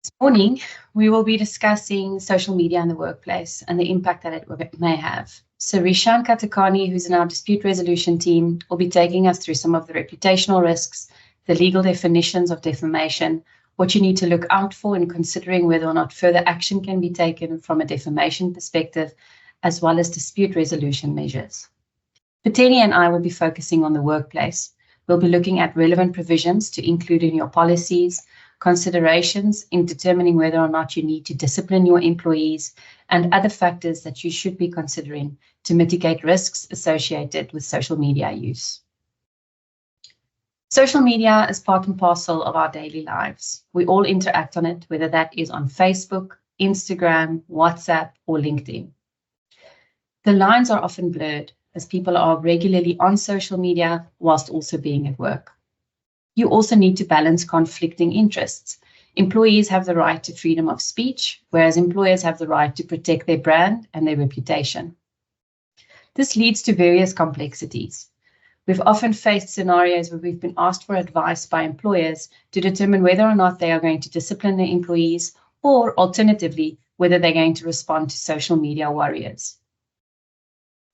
This morning, we will be discussing social media in the workplace and the impact that it may have. So Rishan Katakani, who's in our dispute resolution team, will be taking us through some of the reputational risks, the legal definitions of defamation, what you need to look out for in considering whether or not further action can be taken from a defamation perspective, as well as dispute resolution measures. Pateni and I will be focusing on the workplace. We'll be looking at relevant provisions to include in your policies, considerations in determining whether or not you need to discipline your employees, and other factors that you should be considering to mitigate risks associated with social media use. Social media is part and parcel of our daily lives. We all interact on it, whether that is on Facebook, Instagram, WhatsApp, or LinkedIn. The lines are often blurred as people are regularly on social media whilst also being at work. You also need to balance conflicting interests. Employees have the right to freedom of speech, whereas employers have the right to protect their brand and their reputation. This leads to various complexities. We've often faced scenarios where we've been asked for advice by employers to determine whether or not they are going to discipline their employees, or alternatively, whether they're going to respond to social media warriors.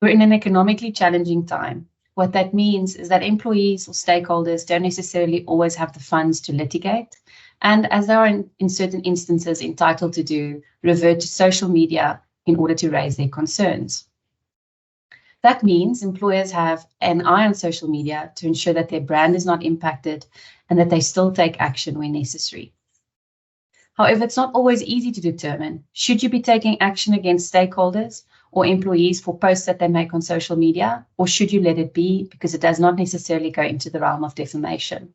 We're in an economically challenging time. What that means is that employees or stakeholders don't necessarily always have the funds to litigate, and as they are in certain instances entitled to do, revert to social media in order to raise their concerns. That means employers have an eye on social media to ensure that their brand is not impacted and that they still take action when necessary. However, it's not always easy to determine, should you be taking action against stakeholders or employees for posts that they make on social media, or should you let it be because it does not necessarily go into the realm of defamation?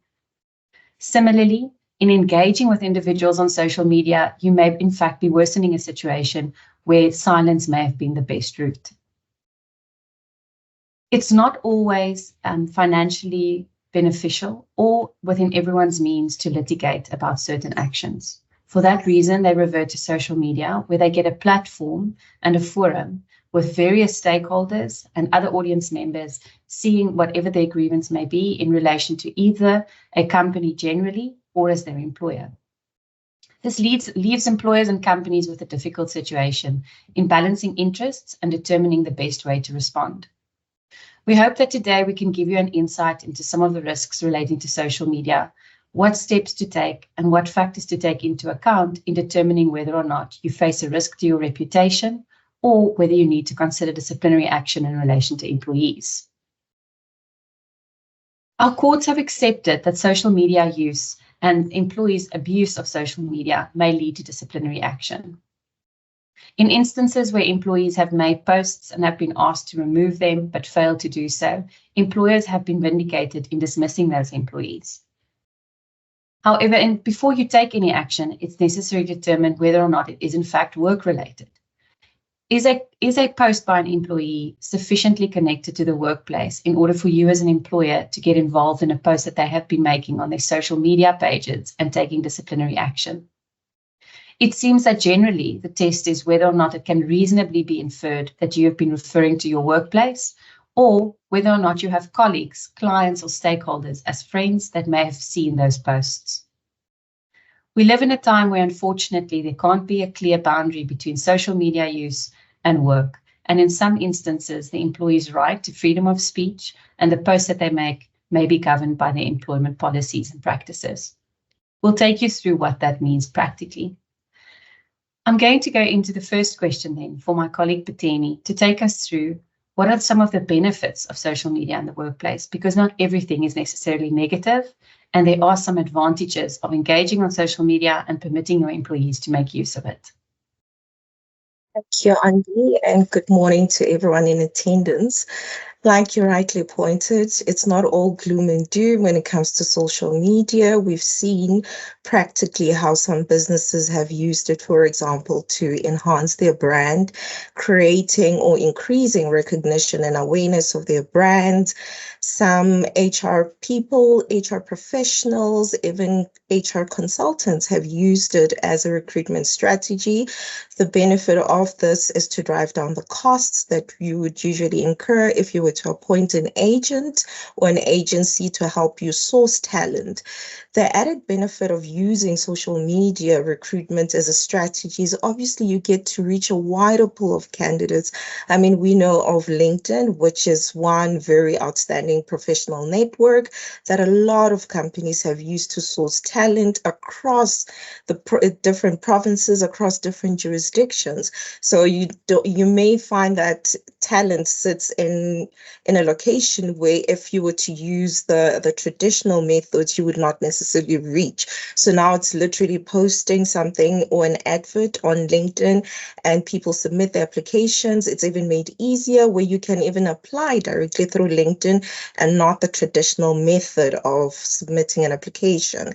Similarly, in engaging with individuals on social media, you may in fact be worsening a situation where silence may have been the best route. It's not always financially beneficial or within everyone's means to litigate about certain actions. For that reason, they revert to social media, where they get a platform and a forum with various stakeholders and other audience members seeing whatever their grievance may be in relation to either a company generally or as their employer. This leaves employers and companies with a difficult situation in balancing interests and determining the best way to respond. We hope that today we can give you an insight into some of the risks relating to social media, what steps to take, and what factors to take into account in determining whether or not you face a risk to your reputation or whether you need to consider disciplinary action in relation to employees. Our courts have accepted that social media use and employees' abuse of social media may lead to disciplinary action. In instances where employees have made posts and have been asked to remove them but failed to do so, employers have been vindicated in dismissing those employees. However, before you take any action, it's necessary to determine whether or not it is in fact work-related. Is a post by an employee sufficiently connected to the workplace in order for you as an employer to get involved in a post that they have been making on their social media pages and taking disciplinary action? It seems that generally the test is whether or not it can reasonably be inferred that you have been referring to your workplace, or whether or not you have colleagues, clients, or stakeholders as friends that may have seen those posts. We live in a time where, unfortunately, there can't be a clear boundary between social media use and work, and in some instances, the employee's right to freedom of speech and the posts that they make may be governed by their employment policies and practices. We'll take you through what that means practically. I'm going to go into the first question then for my colleague Pateni to take us through what are some of the benefits of social media in the workplace, because not everything is necessarily negative, and there are some advantages of engaging on social media and permitting your employees to make use of it. Thank you, Andy, and good morning to everyone in attendance. Like you rightly pointed, it's not all gloom and doom when it comes to social media. We've seen practically how some businesses have used it, for example, to enhance their brand, creating or increasing recognition and awareness of their brand. Some HR people, HR professionals, even HR consultants have used it as a recruitment strategy. The benefit of this is to drive down the costs that you would usually incur if you were to appoint an agent or an agency to help you source talent. The added benefit of using social media recruitment as a strategy is obviously you get to reach a wider pool of candidates. I mean, we know of LinkedIn, which is one very outstanding professional network that a lot of companies have used to source talent across the different provinces, across different jurisdictions. So you may find that talent sits in a location where if you were to use the traditional methods, you would not necessarily reach. So now it's literally posting something or an advert on LinkedIn and people submit their applications. It's even made easier where you can even apply directly through LinkedIn and not the traditional method of submitting an application.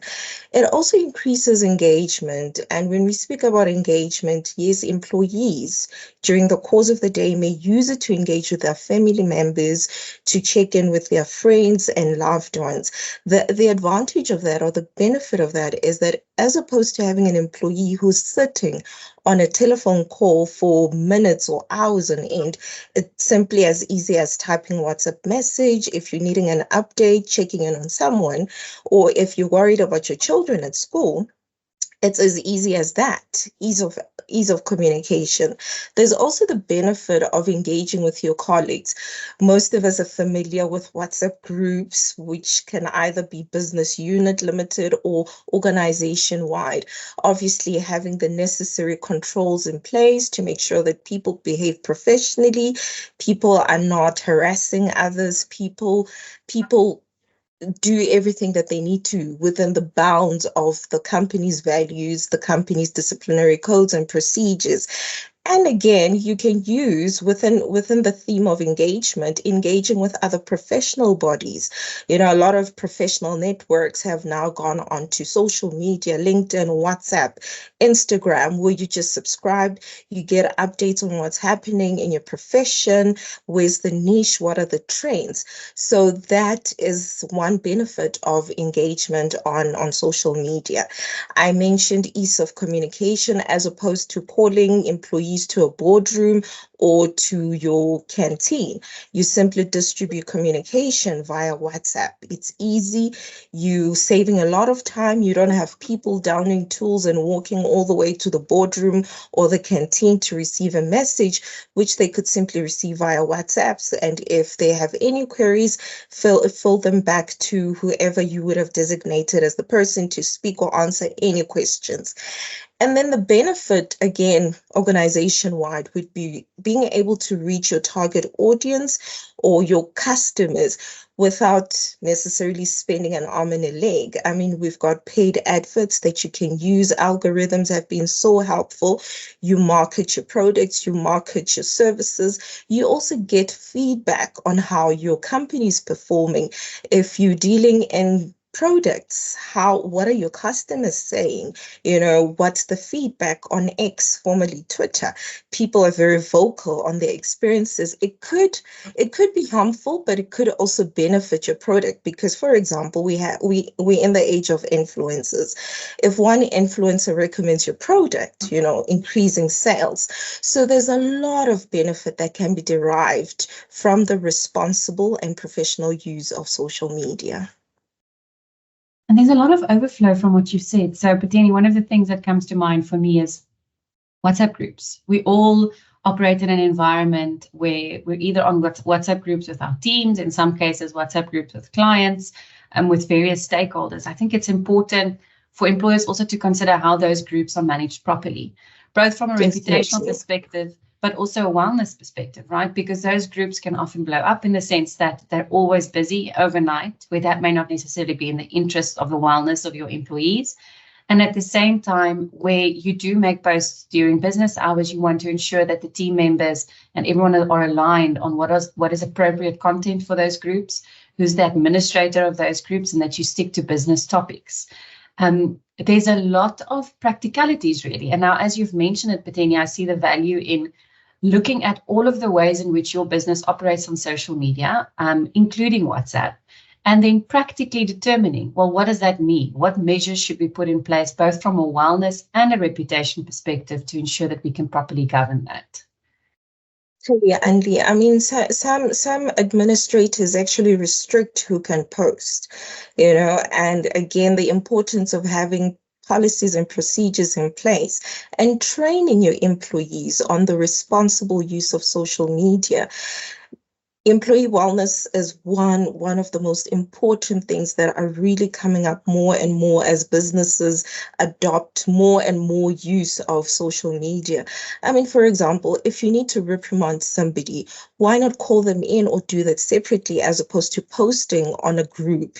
It also increases engagement. And when we speak about engagement, yes, employees during the course of the day may use it to engage with their family members, to check in with their friends and loved ones. The advantage of that, or the benefit of that, is that as opposed to having an employee who's sitting on a telephone call for minutes or hours on end, it's simply as easy as typing a WhatsApp message. If you're needing an update, checking in on someone, or if you're worried about your children at school, it's as easy as that, ease of communication. There's also the benefit of engaging with your colleagues. Most of us are familiar with WhatsApp groups, which can either be business unit limited or organization wide. Obviously, having the necessary controls in place to make sure that people behave professionally, people are not harassing others, people do everything that they need to within the bounds of the company's values, the company's disciplinary codes and procedures. And again, you can use within the theme of engagement, engaging with other professional bodies. You know, a lot of professional networks have now gone onto social media, LinkedIn, WhatsApp, Instagram, where you just subscribe, you get updates on what's happening in your profession, where's the niche, what are the trends. So that is one benefit of engagement on social media. I mentioned ease of communication as opposed to calling employees to a boardroom or to your canteen. You simply distribute communication via WhatsApp. It's easy. You saving a lot of time. You don't have people downing tools and walking all the way to the boardroom or the canteen to receive a message, which they could simply receive via WhatsApps. And if they have any queries, fill them back to whoever you would have designated as the person to speak or answer any questions. And then the benefit, again, organization-wide, would be being able to reach your target audience or your customers without necessarily spending an arm and a leg. I mean, we've got paid adverts that you can use. Algorithms have been so helpful. You market your products, you market your services. You also get feedback on how your company is performing. If you're dealing in products, what are your customers saying? You know, what's the feedback on X, formerly Twitter? People are very vocal on their experiences. It could be harmful, but it could also benefit your product because, for example, we're in the age of influencers. If one influencer recommends your product, you know, increasing sales. So there's a lot of benefit that can be derived from the responsible and professional use of social media. And there's a lot of overflow from what you said. So, Pateni, one of the things that comes to mind for me is WhatsApp groups. We all operate in an environment where we're either on WhatsApp groups with our teams, in some cases, WhatsApp groups with clients, and with various stakeholders. I think it's important for employers also to consider how those groups are managed properly, both from a reputational perspective, but also a wellness perspective, right? Because those groups can often blow up in the sense that they're always busy overnight, where that may not necessarily be in the interest of the wellness of your employees. And at the same time, where you do make posts during business hours, you want to ensure that the team members and everyone are aligned on what is appropriate content for those groups, who's the administrator of those groups, and that you stick to business topics. There's a lot of practicalities, really. And now, as you've mentioned it, Pateni, I see the value in looking at all of the ways in which your business operates on social media, including WhatsApp, and then practically determining, well, what does that mean? What measures should be put in place, both from a wellness and a reputation perspective, to ensure that we can properly govern that? Exactly, Andy. I mean, some administrators actually restrict who can post, and again, the importance of having policies and procedures in place and training your employees on the responsible use of social media. Employee wellness is one of the most important things that are really coming up more and more as businesses adopt more and more use of social media. I mean, for example, if you need to reprimand somebody, why not call them in or do that separately as opposed to posting on a group,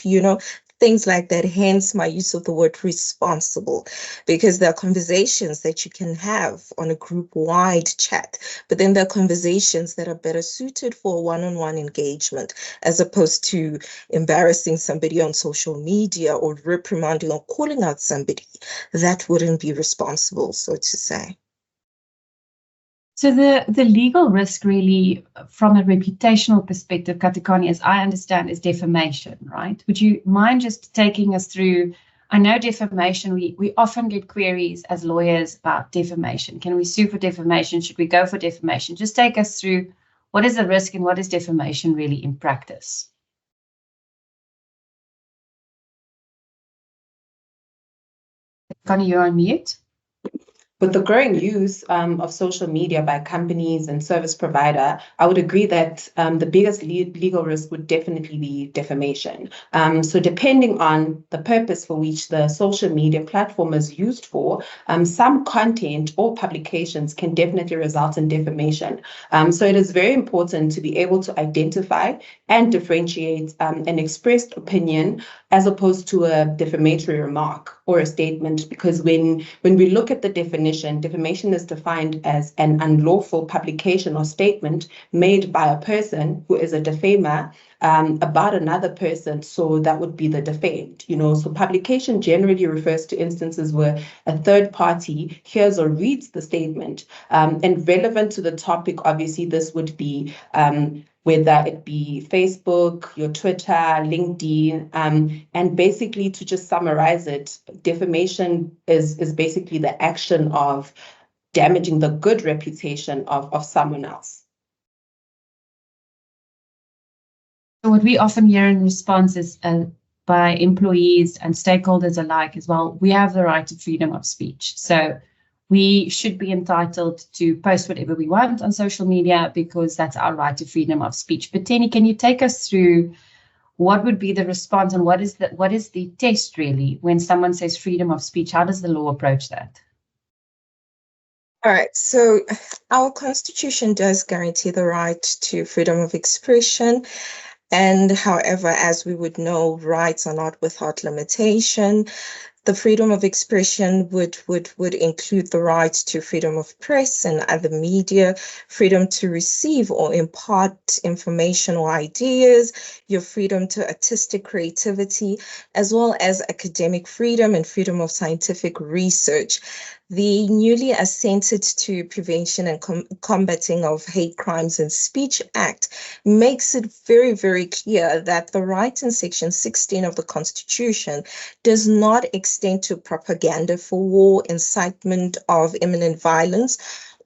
things like that. Hence my use of the word responsible, because there are conversations that you can have on a group wide chat, but then there are conversations that are better suited for one-on-one engagement as opposed to embarrassing somebody on social media or reprimanding or calling out somebody. That wouldn't be responsible, so to say. So the legal risk really, from a reputational perspective, Katikani, as I understand, is defamation, right? Would you mind just taking us through? I know defamation, we often get queries as lawyers about defamation. Can we sue for defamation? Should we go for defamation? Just take us through what is the risk and what is defamation really in practice? Katikani, you're on mute. With the growing use of social media by companies and service provider, I would agree that the biggest legal risk would definitely be defamation. So depending on the purpose for which the social media platform is used for, some content or publications can definitely result in defamation. So it is very important to be able to identify and differentiate an expressed opinion as opposed to a defamatory remark or a statement, because when we look at the defamation is defined as an unlawful publication or statement made by a person who is a defamer about another person. So that would be the defamed, So publication generally refers to instances where a third party hears or reads the statement. And relevant to the topic, obviously, this would be whether it be Facebook, your Twitter, LinkedIn, and basically to just summarize it, defamation is basically the action of damaging the good reputation of someone else. So what we often hear in response is by employees and stakeholders alike as well, we have the right to freedom of speech. So we should be entitled to post whatever we want on social media because that's our right to freedom of speech. But Tenny, can you take us through what would be the response and what is the test really when someone says freedom of speech? How does the law approach that? All right, so our Constitution does guarantee the right to freedom of expression. And however, as we would know, rights are not without limitation. The freedom of expression would include the right to freedom of press and other media, freedom to receive or impart information or ideas, your freedom to artistic creativity, as well as academic freedom and freedom of scientific research. The newly assented to Prevention and Combating of Hate Crimes and Speech Act makes it very, very clear that the right in Section 16 of the Constitution does not extend to propaganda for war, incitement of imminent violence,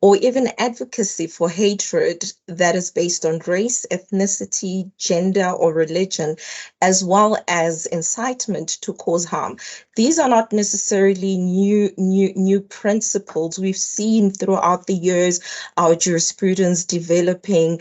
or even advocacy for hatred that is based on race, ethnicity, gender, or religion, as well as incitement to cause harm. These are not necessarily new principles. We've seen throughout the years our jurisprudence developing,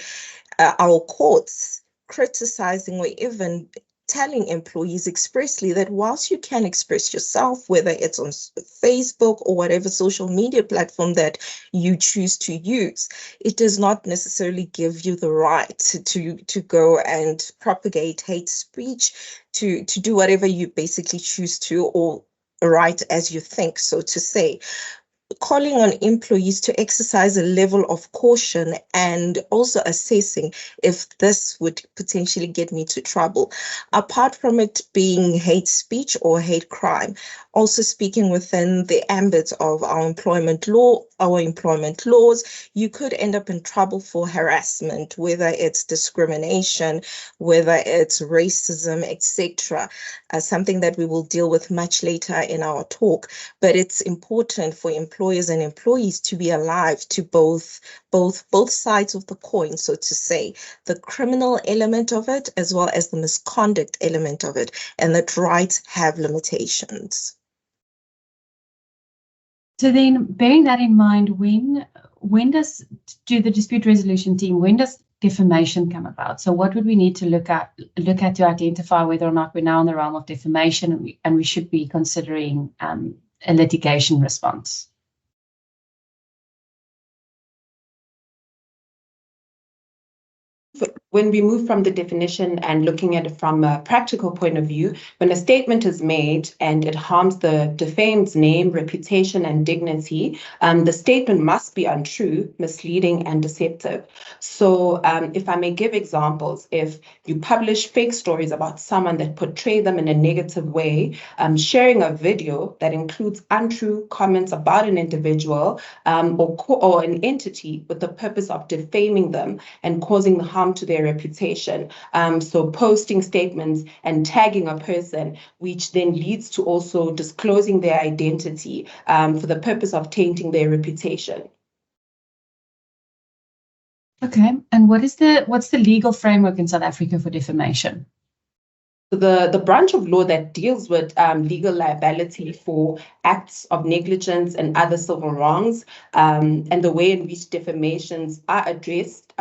our courts criticizing or even telling employees expressly that whilst you can express yourself, whether it's on Facebook or whatever social media platform that you choose to use, it does not necessarily give you the right to go and propagate hate speech, to do whatever you basically choose to, or write as you think, so to say. Calling on employees to exercise a level of caution and also assessing if this would potentially get me to trouble. Apart from it being hate speech or hate crime, also speaking within the ambit of our employment laws, you could end up in trouble for harassment, whether it's discrimination, whether it's racism, etc. Something that we will deal with much later in our talk. But it's important for employers and employees to be alive to both both sides of the coin, so to say, the criminal element of it as well as the misconduct element of it, and that rights have limitations. So then, bearing that in mind, when does the dispute resolution team, when does defamation come about? So what would we need to look at to identify whether or not we're now in the realm of defamation and we should be considering a litigation response? When we move from the definition and looking at it from a practical point of view, when a statement is made and it harms the defamed's name, reputation, and dignity, the statement must be untrue, misleading, and deceptive. So if I may give examples, if you publish fake stories about someone that portray them in a negative way, sharing a video that includes untrue comments about an individual or an entity with the purpose of defaming them and causing the harm to their reputation. So posting statements and tagging a person, which then leads to also disclosing their identity for the purpose of tainting their reputation. Okay, and what's the legal framework in South Africa for defamation? The branch of law that deals with legal liability for acts of negligence and other civil wrongs, and the way in which defamations are addressed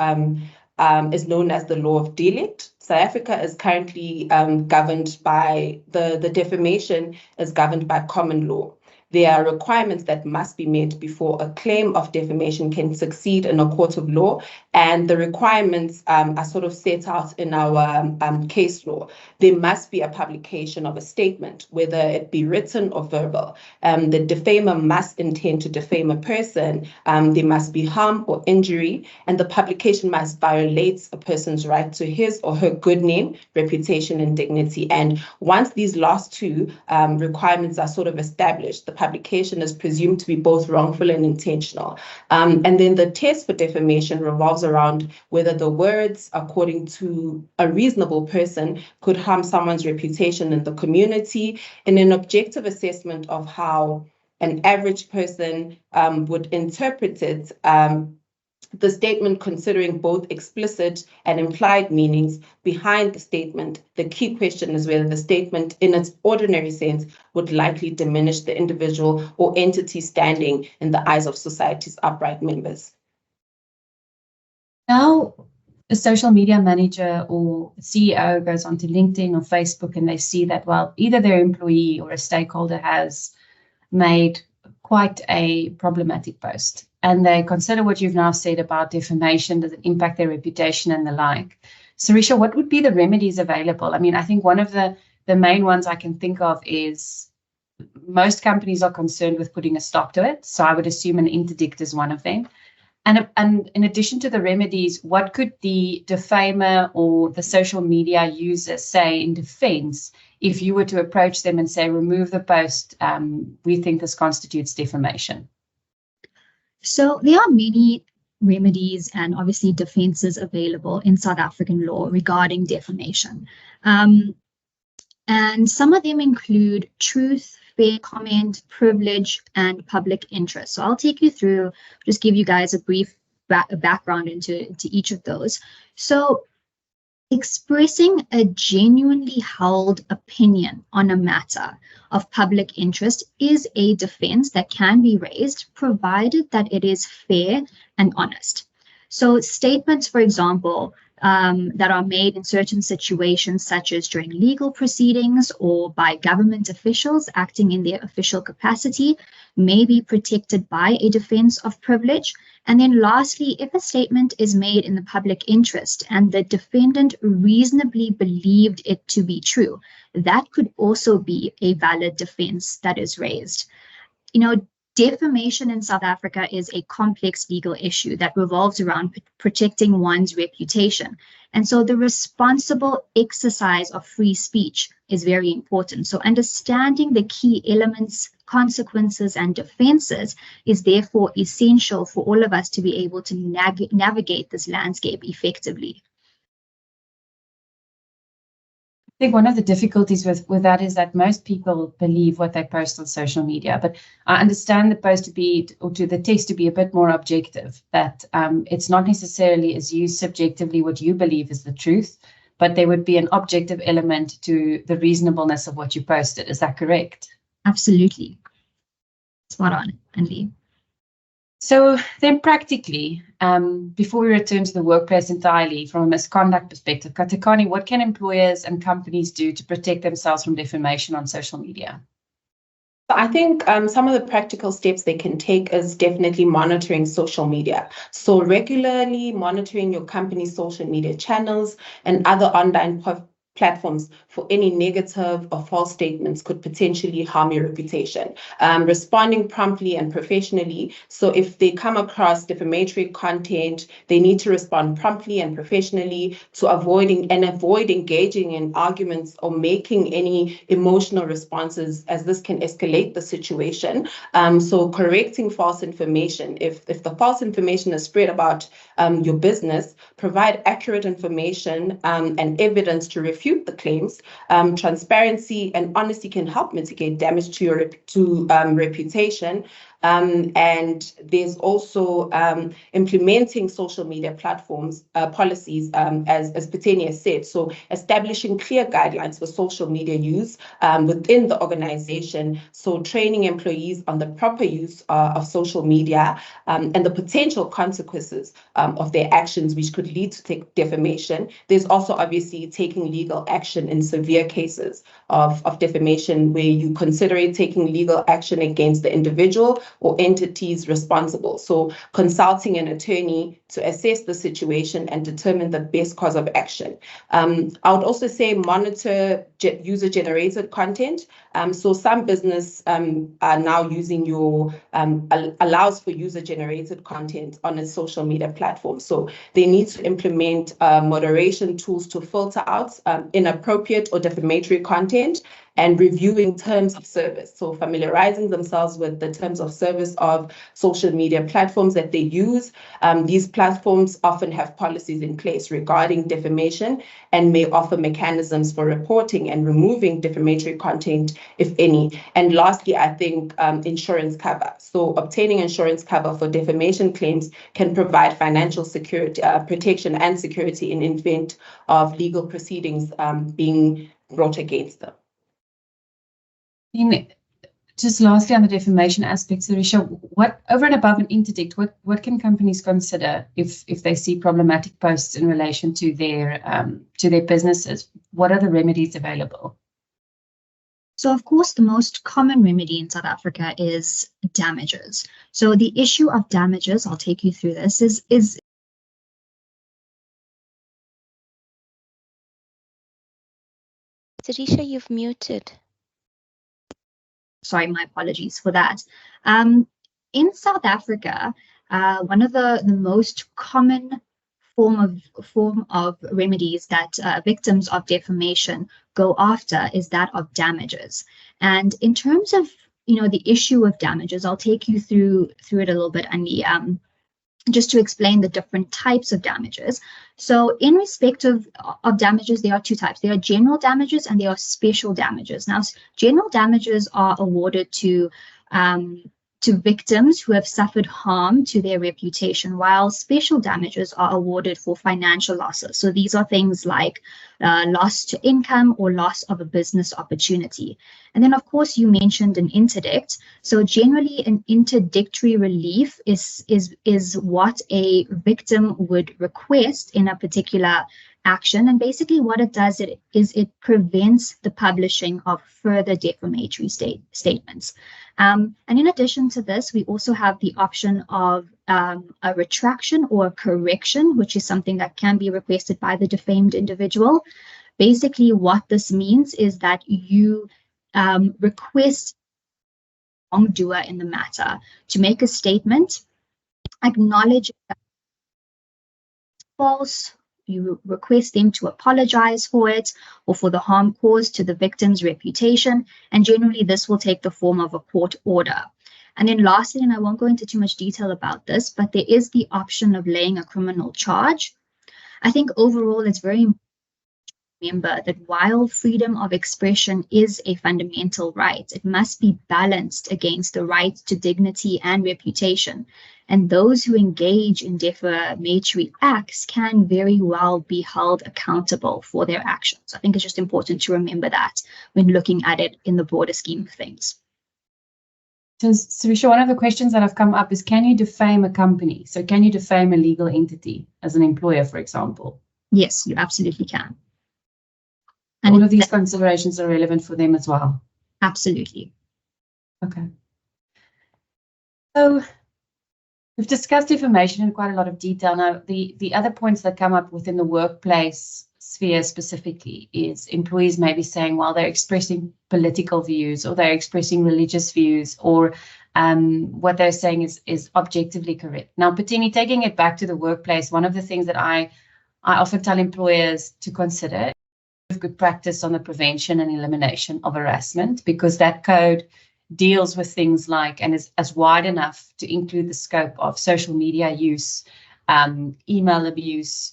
is known as the law of delict. South Africa is currently governed by, the defamation is governed by common law. There are requirements that must be met before a claim of defamation can succeed in a court of law, and the requirements are sort of set out in our case law. There must be a publication of a statement, whether it be written or verbal. The defamer must intend to defame a person. There must be harm or injury, and the publication must violate a person's right to his or her good name, reputation, and dignity. And once these last two requirements are sort of established, the publication is presumed to be both wrongful and intentional. And then the test for defamation revolves around whether the words, according to a reasonable person, could harm someone's reputation in the community, in an objective assessment of how an average person would interpret it. The statement, considering both explicit and implied meanings behind the statement. The key question is whether the statement in its ordinary sense would likely diminish the individual or entity standing in the eyes of society's upright members. Now, a social media manager or CEO goes onto LinkedIn or Facebook and they see that, well, either their employee or a stakeholder has made quite a problematic post, and they consider what you've now said about defamation, does it impact their reputation and the like. Sarisha, what would be the remedies available? I mean, I think one of the main ones I can think of is most companies are concerned with putting a stop to it. So I would assume an interdict is one of them. And in addition to the remedies, what could the defamer or the social media user say in defense if you were to approach them and say, remove the post, we think this constitutes defamation? So there are many remedies and obviously defenses available in South African law regarding defamation. And some of them include truth, fair comment, privilege, and public interest. So I'll take you through, just give you guys a brief background into each of those. So expressing a genuinely held opinion on a matter of public interest is a defense that can be raised, provided that it is fair and honest. So statements, for example, that are made in certain situations, such as during legal proceedings or by government officials acting in their official capacity, may be protected by a defense of privilege. And then lastly, if a statement is made in the public interest and the defendant reasonably believed it to be true, that could also be a valid defense that is raised. You know, defamation in South Africa is a complex legal issue that revolves around protecting one's reputation. And so the responsible exercise of free speech is very important. So understanding the key elements, consequences, and defenses is therefore essential for all of us to be able to navigate this landscape effectively. I think one of the difficulties with that is that most people believe what they post on social media, but I understand the post to be, or to the text to be a bit more objective, that it's not necessarily as you subjectively what you believe is the truth, but there would be an objective element to the reasonableness of what you posted. Is that correct? Absolutely. Spot on, Andy. So then practically, before we return to the workplace entirely, from a misconduct perspective, Katekani, what can employers and companies do to protect themselves from defamation on social media? I think some of the practical steps they can take is definitely monitoring social media. So regularly monitoring your company's social media channels and other online platforms for any negative or false statements could potentially harm your reputation. Responding promptly and professionally. So if they come across defamatory content, they need to respond promptly and professionally to avoid engaging in arguments or making any emotional responses, as this can escalate the situation. So correcting false information. If the false information is spread about your business, provide accurate information and evidence to refute the claims. Transparency and honesty can help mitigate damage to your reputation. And there's also implementing social media platforms policies, as Petenia said. So establishing clear guidelines for social media use within the organization. So training employees on the proper use of social media and the potential consequences of their actions, which could lead to defamation. There's also obviously taking legal action in severe cases of defamation, where you consider taking legal action against the individual or entities responsible. So consulting an attorney to assess the situation and determine the best course of action. I would also say monitor user-generated content. So some business are now using allows for user-generated content on a social media platform. So they need to implement moderation tools to filter out inappropriate or defamatory content, and reviewing terms of service. So familiarizing themselves with the terms of service of social media platforms that they use. These platforms often have policies in place regarding defamation and may offer mechanisms for reporting and removing defamatory content, if any. And lastly, I think insurance cover. So obtaining insurance cover for defamation claims can provide financial security, protection and security in event of legal proceedings being brought against them. Just lastly on the defamation aspect, Sarisha, what over and above an interdict, what can companies consider if they see problematic posts in relation to their businesses? What are the remedies available? So of course, the most common remedy in South Africa is damages. So the issue of damages, I'll take you through this, is Sarisha, you've muted. Sorry, my apologies for that. In South Africa, one of the most common form of remedies that victims of defamation go after is that of damages. And in terms of the issue of damages, I'll take you through it a little bit, Andy, just to explain the different types of damages. So in respect of damages, there are two types. There are general damages and there are special damages. Now, general damages are awarded to victims who have suffered harm to their reputation, while special damages are awarded for financial losses. So these are things like loss to income or loss of a business opportunity. And then, of course, you mentioned an interdict. So generally, an interdictory relief is what a victim would request in a particular action. And basically what it does is it prevents the publishing of further defamatory statements. And in addition to this, we also have the option of a retraction or a correction, which is something that can be requested by the defamed individual. Basically, what this means is that you request the wrongdoer in the matter to make a statement, acknowledge that it's false. You request them to apologize for it or for the harm caused to the victim's reputation. And generally, this will take the form of a court order. And then lastly, and I won't go into too much detail about this, but there is the option of laying a criminal charge. I think overall, it's very important remember that while freedom of expression is a fundamental right, it must be balanced against the right to dignity and reputation. And those who engage in defamatory acts can very well be held accountable for their actions. I think it's just important to remember that when looking at it in the broader scheme of things. So, Sarisha, one of the questions that have come up is, can you defame a company? So can you defame a legal entity as an employer, for example? Yes, you absolutely can. And all of these considerations are relevant for them as well. Absolutely. Okay. So we've discussed defamation in quite a lot of detail. Now, the other points that come up within the workplace sphere specifically is employees may be saying, well, they're expressing political views, or they're expressing religious views, or what they're saying is objectively correct. Now, Patini, taking it back to the workplace, one of the things that I often tell employers to consider is good practice on the prevention and elimination of harassment, because that code deals with things like, and is as wide enough to include the scope of social media use, email abuse,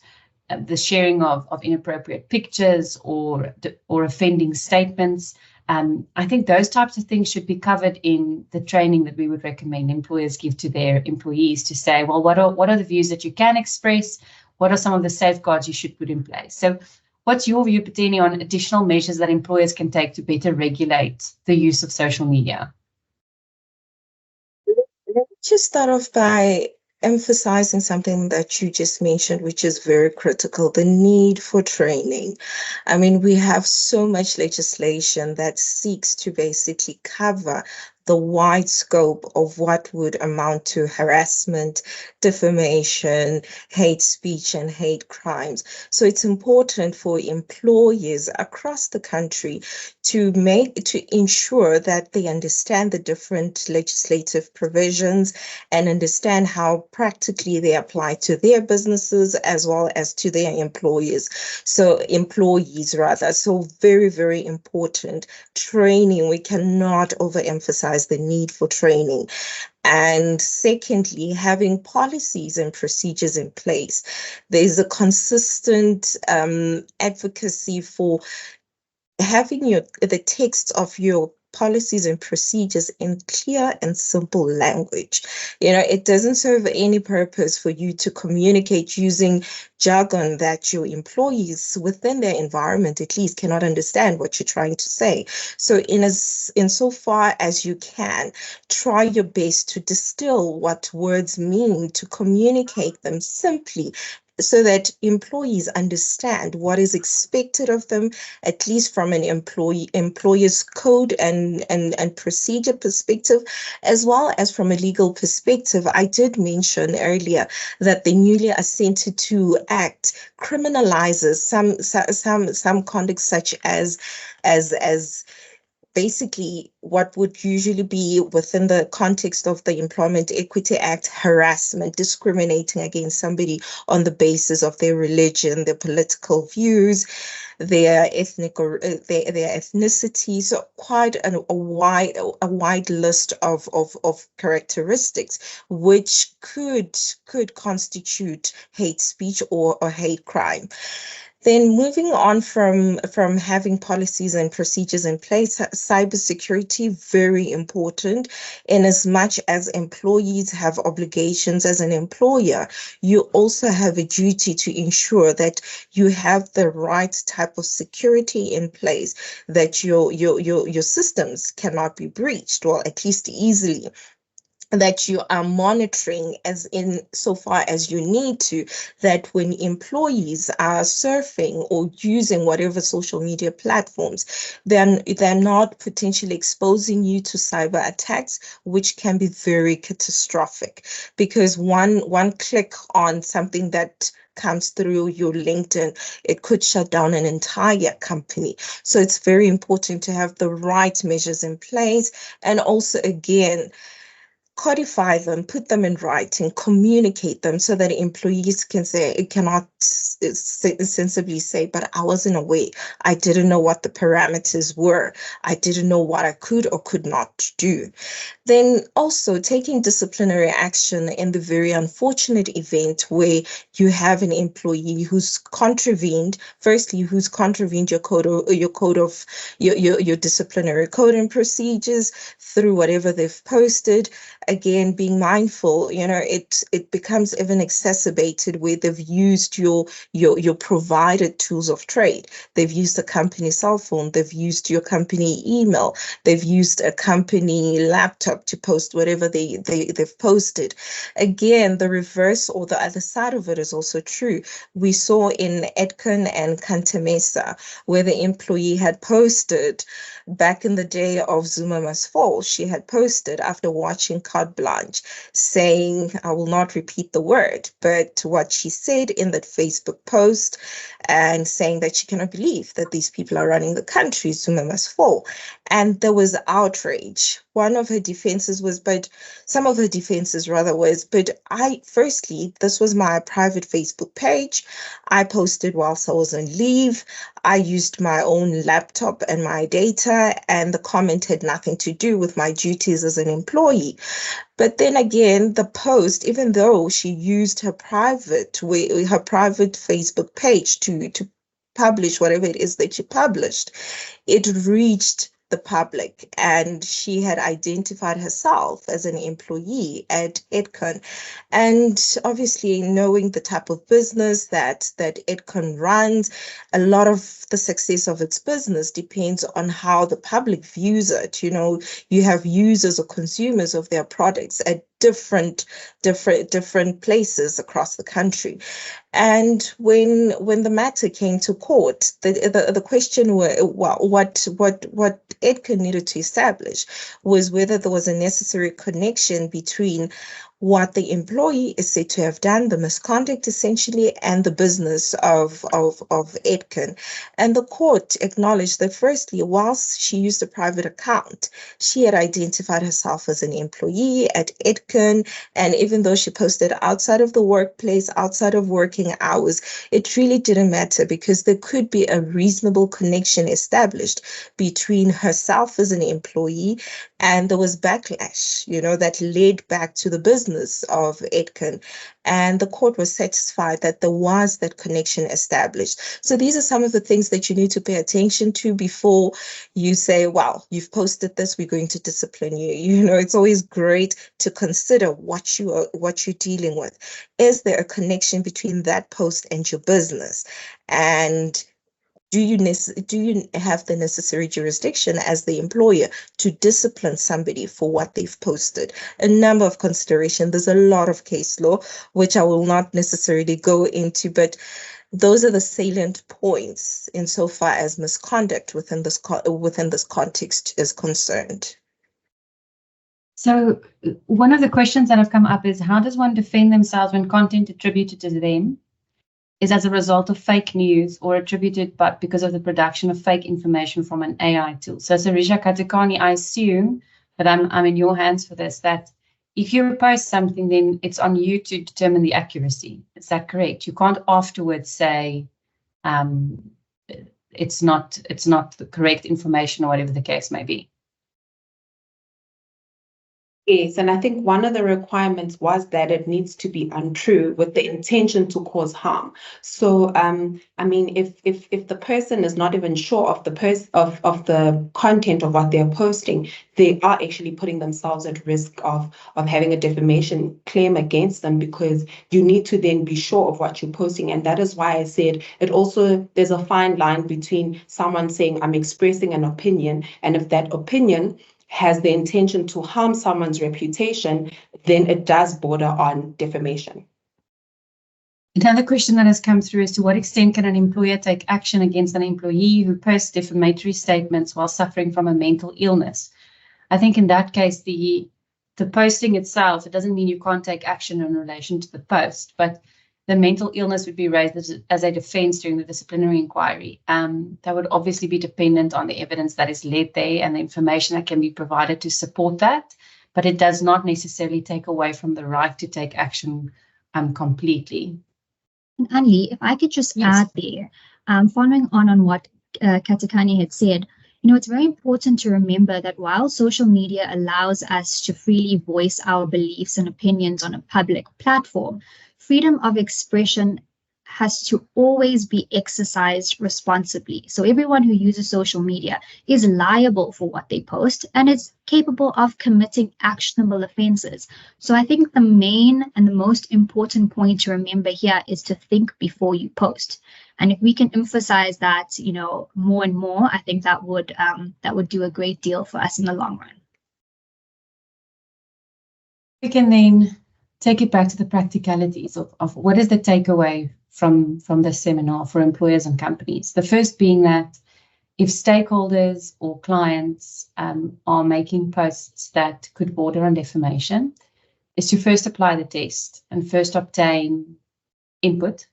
the sharing of inappropriate pictures or offending statements. I think those types of things should be covered in the training that we would recommend employers give to their employees, to say, well, what are the views that you can express? What are some of the safeguards you should put in place? So what's your view, Patini, on additional measures that employers can take to better regulate the use of social media? Let me just start off by emphasizing something that you just mentioned, which is very critical, the need for training. I mean, we have so much legislation that seeks to basically cover the wide scope of what would amount to harassment, defamation, hate speech, and hate crimes. So it's important for employers across the country to ensure that they understand the different legislative provisions and understand how practically they apply to their businesses as well as to their employees. So very, very important training. We cannot overemphasize the need for training. And secondly, having policies and procedures in place. There's a consistent advocacy for having the text of your policies and procedures in clear and simple language. It doesn't serve any purpose for you to communicate using jargon that your employees within their environment at least cannot understand what you're trying to say. So insofar as you can, try your best to distill what words mean, to communicate them simply, so that employees understand what is expected of them, at least from an employer's code and procedure perspective, as well as from a legal perspective. I did mention earlier that the newly assented to Act criminalizes some conduct, such as basically what would usually be within the context of the Employment Equity Act, harassment, discriminating against somebody on the basis of their religion, their political views, their ethnic or their ethnicity. So quite a wide list of characteristics which could constitute hate speech or hate crime. Then moving on from having policies and procedures in place, cybersecurity, very important. In as much as employees have obligations as an employer, you also have a duty to ensure that you have the right type of security in place, that your systems cannot be breached, or at least easily, that you are monitoring as in so far as you need to, that when employees are surfing or using whatever social media platforms, then they're not potentially exposing you to cyber attacks, which can be very catastrophic, because one click on something that comes through your LinkedIn, it could shut down an entire company. So it's very important to have the right measures in place. And also, again, codify them, put them in writing, communicate them so that employees can say, it cannot sensibly say, but I wasn't aware. I didn't know what the parameters were. I didn't know what I could or could not do. Then also taking disciplinary action in the very unfortunate event where you have an employee who's contravened your your disciplinary code and procedures through whatever they've posted. Again, being mindful, it becomes even exacerbated where they've used your provided tools of trade. They've used a company cell phone, they've used your company email, they've used a company laptop to post whatever they've posted. Again, the reverse or the other side of it is also true. We saw in Edcon and Cantamesa where the employee had posted back in the day of Zuma Must Fall. She had posted after watching Carte Blanche saying, I will not repeat the word, but what she said in that Facebook post and saying that she cannot believe that these people are running the country, Zuma Must Fall. And there was outrage. Some of her defenses was, but firstly, this was my private Facebook page. I posted whilst I was on leave. I used my own laptop and my data, and the comment had nothing to do with my duties as an employee. But then again, the post, even though she used her private Facebook page to publish whatever it is that she published, it reached the public, and she had identified herself as an employee at Edcon. And obviously, knowing the type of business that Edcon runs, a lot of the success of its business depends on how the public views it. You have users or consumers of their products at different places across the country. And when the matter came to court, the question what Edcon needed to establish was whether there was a necessary connection between what the employee is said to have done, the misconduct essentially, and the business of Edcon. And the court acknowledged that firstly, whilst she used a private account, she had identified herself as an employee at Edcon. And even though she posted outside of the workplace, outside of working hours, it really didn't matter because there could be a reasonable connection established between herself as an employee, and there was backlash, that led back to the business of Edcon. And the court was satisfied that there was that connection established. So these are some of the things that you need to pay attention to before you say, well, you've posted this, we're going to discipline you. It's always great to consider what you're dealing with. Is there a connection between that post and your business? And do you have the necessary jurisdiction as the employer to discipline somebody for what they've posted? A number of considerations. There's a lot of case law, which I will not necessarily go into, but those are the salient points insofar as misconduct within this context is concerned. So one of the questions that have come up is, how does one defend themselves when content attributed to them is as a result of fake news or attributed but because of the production of fake information from an AI tool? So Sarisha Katakani, I assume, but I'm in your hands for this, that if you post something, then it's on you to determine the accuracy. Is that correct? You can't afterwards say it's not the correct information or whatever the case may be. Yes, and I think one of the requirements was that it needs to be untrue with the intention to cause harm. So, if the person is not even sure of the content of what they're posting, they are actually putting themselves at risk of having a defamation claim against them, because you need to then be sure of what you're posting. And that is why I said there's a fine line between someone saying, I'm expressing an opinion, and if that opinion has the intention to harm someone's reputation, then it does border on defamation. Another question that has come through is, to what extent can an employer take action against an employee who posts defamatory statements while suffering from a mental illness? I think in that case, the posting itself, it doesn't mean you can't take action in relation to the post, but the mental illness would be raised as a defense during the disciplinary inquiry. That would obviously be dependent on the evidence that is led there and the information that can be provided to support that. but it does not necessarily take away from the right to take action completely. And Anli, if I could just Yes. add there, following on what Katakani had said, it's very important to remember that while social media allows us to freely voice our beliefs and opinions on a public platform, freedom of expression has to always be exercised responsibly. So everyone who uses social media is liable for what they post and is capable of committing actionable offenses. So I think the main and the most important point to remember here is to think before you post. And if we can emphasize that, more and more, I think that would do a great deal for us in the long run. We can then take it back to the practicalities of what is the takeaway from this seminar for employers and companies. The first being that if stakeholders or clients are making posts that could border on defamation, is to first apply the test and first obtain input,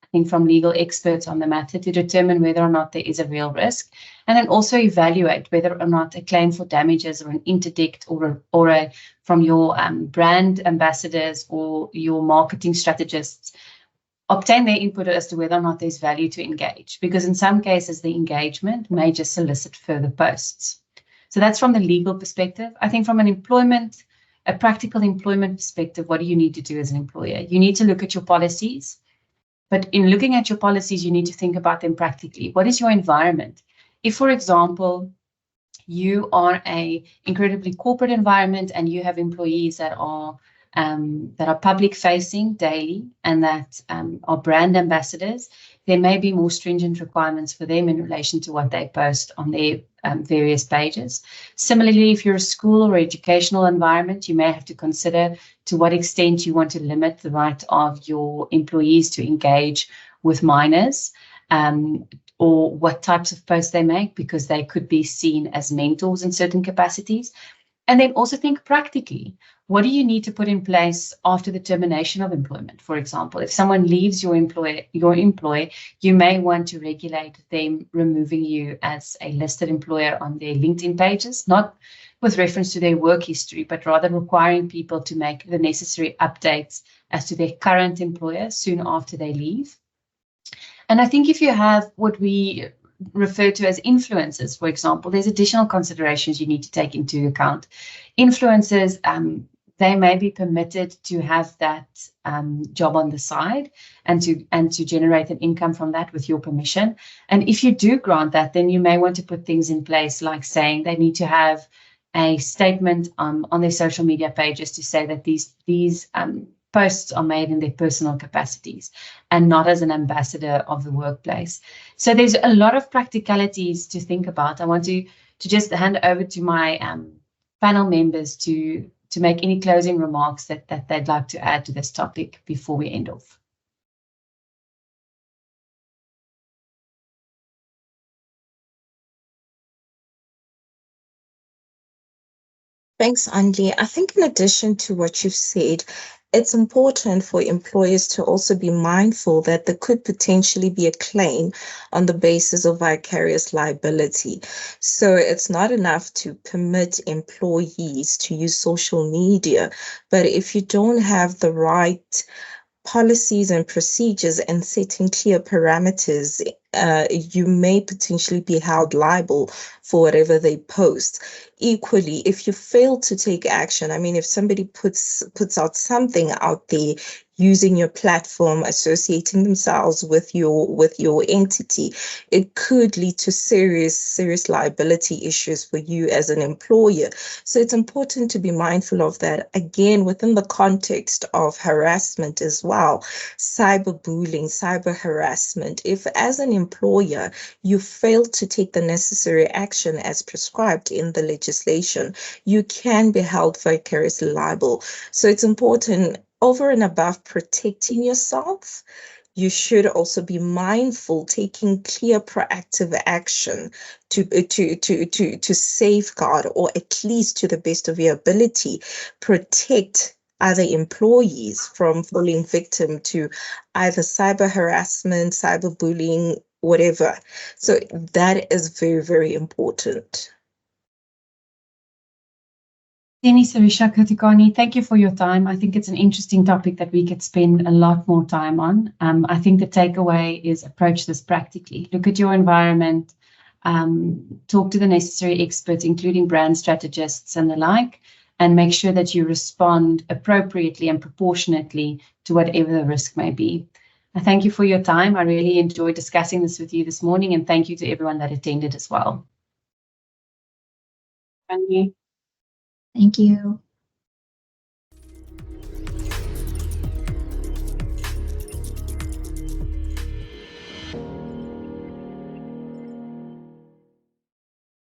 I think, from legal experts on the matter to determine whether or not there is a real risk, and then also evaluate whether or not a claim for damages or an interdict or a from your brand ambassadors or your marketing strategists, obtain their input as to whether or not there's value to engage, because in some cases the engagement may just solicit further posts. So that's from the legal perspective. I think from a practical employment perspective, what do you need to do as an employer? You need to look at your policies, but in looking at your policies, you need to think about them practically. What is your environment? If, for example, you are a incredibly corporate environment and you have employees that are public facing daily and that are brand ambassadors, there may be more stringent requirements for them in relation to what they post on their various pages. Similarly, if you're a school or educational environment, you may have to consider to what extent you want to limit the right of your employees to engage with minors, or what types of posts they make, because they could be seen as mentors in certain capacities. And then also think practically, what do you need to put in place after the termination of employment? For example, if someone leaves your employer, you may want to regulate them removing you as a listed employer on their LinkedIn pages, not with reference to their work history, but rather requiring people to make the necessary updates as to their current employer soon after they leave. And I think if you have what we refer to as influencers, for example, there's additional considerations you need to take into account. Influencers, they may be permitted to have that job on the side and to generate an income from that with your permission. And if you do grant that, then you may want to put things in place like saying they need to have a statement on their social media pages to say that these posts are made in their personal capacities and not as an ambassador of the workplace. So there's a lot of practicalities to think about. I want to just hand over to my panel members to make any closing remarks that they'd like to add to this topic before we end off. Thanks, Andy. I think in addition to what you've said, it's important for employers to also be mindful that there could potentially be a claim on the basis of vicarious liability. So it's not enough to permit employees to use social media, but if you don't have the right policies and procedures and setting clear parameters, you may potentially be held liable for whatever they post. Equally, if you fail to take action, I mean, if somebody puts out something out there using your platform, associating themselves with your entity, it could lead to serious liability issues for you as an employer. So it's important to be mindful of that, again, within the context of harassment as well, cyberbullying, cyber harassment. If as an employer you fail to take the necessary action as prescribed in the legislation, you can be held vicariously liable. So it's important, over and above protecting yourself, you should also be mindful, taking clear proactive action to safeguard, or at least to the best of your ability, protect other employees from falling victim to either cyber harassment, cyberbullying, whatever. So that is very, very important. Teni Sarisha Katikani, thank you for your time. I think it's an interesting topic that we could spend a lot more time on. I think the takeaway is approach this practically. Look at your environment, talk to the necessary experts, including brand strategists and the like, and make sure that you respond appropriately and proportionately to whatever the risk may be. I thank you for your time. I really enjoyed discussing this with you this morning, and thank you to everyone that attended as well. Andy. Thank you.